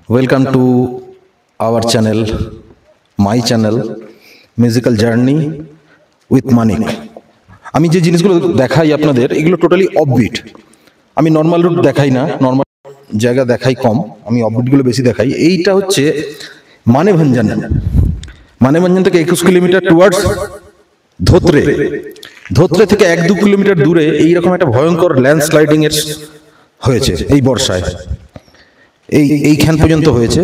Welcome to our channel, my channel, Musical Journey with Manik. আমি যে জিনিসগুলো দেখাই আপনাদের এগুলো টোটালি অফবিট। আমি নর্মাল রুট দেখাই না, নর্মাল জায়গা দেখাই কম, আমি অফবিটগুলো বেশি দেখাই। এইটা হচ্ছে মানেভঞ্জন। মানেভঞ্জন থেকে 21 কিলোমিটার টুয়ার্ডস ধোত্রে। ধোত্রে থেকে 1-2 কিলোমিটার দূরে এইরকম একটা ভয়ঙ্কর ল্যান্ডস্লাইডিং এর হয়েছে এই বর্ষায়। এইখান পর্যন্ত হয়েছে,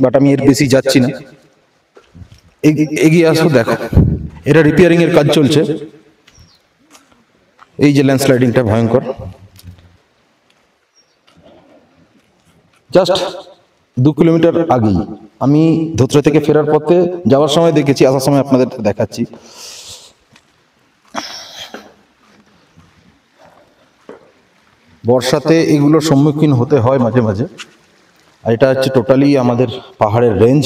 বাট আমি এর বেশি যাচ্ছি না। এগিয়ে আসো, দেখো এটা রিপেয়ারিং এর কাজ চলছে। এই যে ল্যান্ডস্লাইডিংটা ভয়ঙ্কর, জাস্ট 2 কিলোমিটার আগেই আমি ধোত্রে থেকে ফেরার পথে যাওয়ার সময় দেখেছি, আসার সময় আপনাদের দেখাচ্ছি। বর্ষাতে এগুলোর সম্মুখীন হতে হয় মাঝে মাঝে। আর এটা হচ্ছে টোটালি আমাদের পাহাড়ের রেঞ্জ।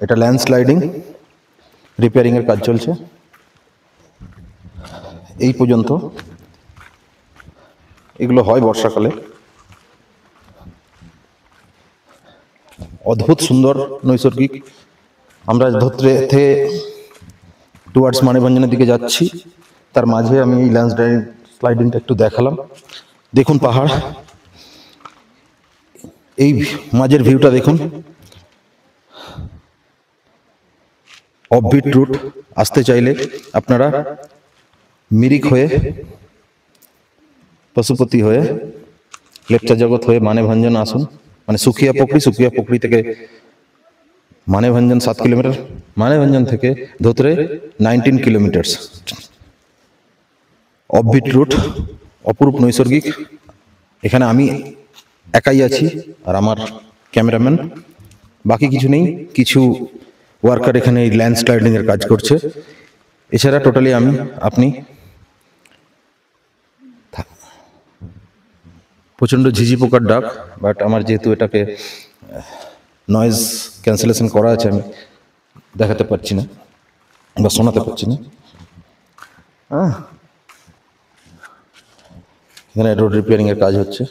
এটা ল্যান্ডস্লাইডিং, রিপেয়ারিং এর কাজ চলছে। এই পর্যন্ত এগুলো হয় বর্ষাকালে। অদ্ভুত সুন্দর নৈসর্গিক। আমরা ধোত্রে থেকে টুয়ার্ডস মানেভঞ্জনের দিকে যাচ্ছি, তার মাঝে আমি এই ল্যান্ডস্লাইডিংটা একটু দেখালাম। দেখুন পাহাড়, এই মাঝের ভিউটা দেখুন। অফবিট রুট আসতে চাইলে আপনারা মিরিক হয়ে, পশুপতি হয়ে, লেপচা জগৎ হয়ে মানেভঞ্জন আসুন। মানে সুখিয়া পুকুরি থেকে মানেভঞ্জন 7 কিলোমিটার, মানেভঞ্জন থেকে ধোত্রে 19 কিলোমিটার। অফবিট রুট, অপরূপ নৈসর্গিক। এখানে আমি একাই আছি আর আমার ক্যামেরাম্যান, বাকি কিছু নেই। কিছু ওয়ার্কার এখানে এই ল্যান্ডস্লাইডিং এর কাজ করছে। এছাড়া টোটালি আপনি প্রচণ্ড ঝিঝি পোকার ডাক, বাট আমার যেহেতু এটাকে নয়েজ ক্যান্সেলেশন করা আছে, আমি দেখাতে পারছি না বা শোনাতে পারছি না। এখানে রোড রিপেয়ারিং এর কাজ হচ্ছে।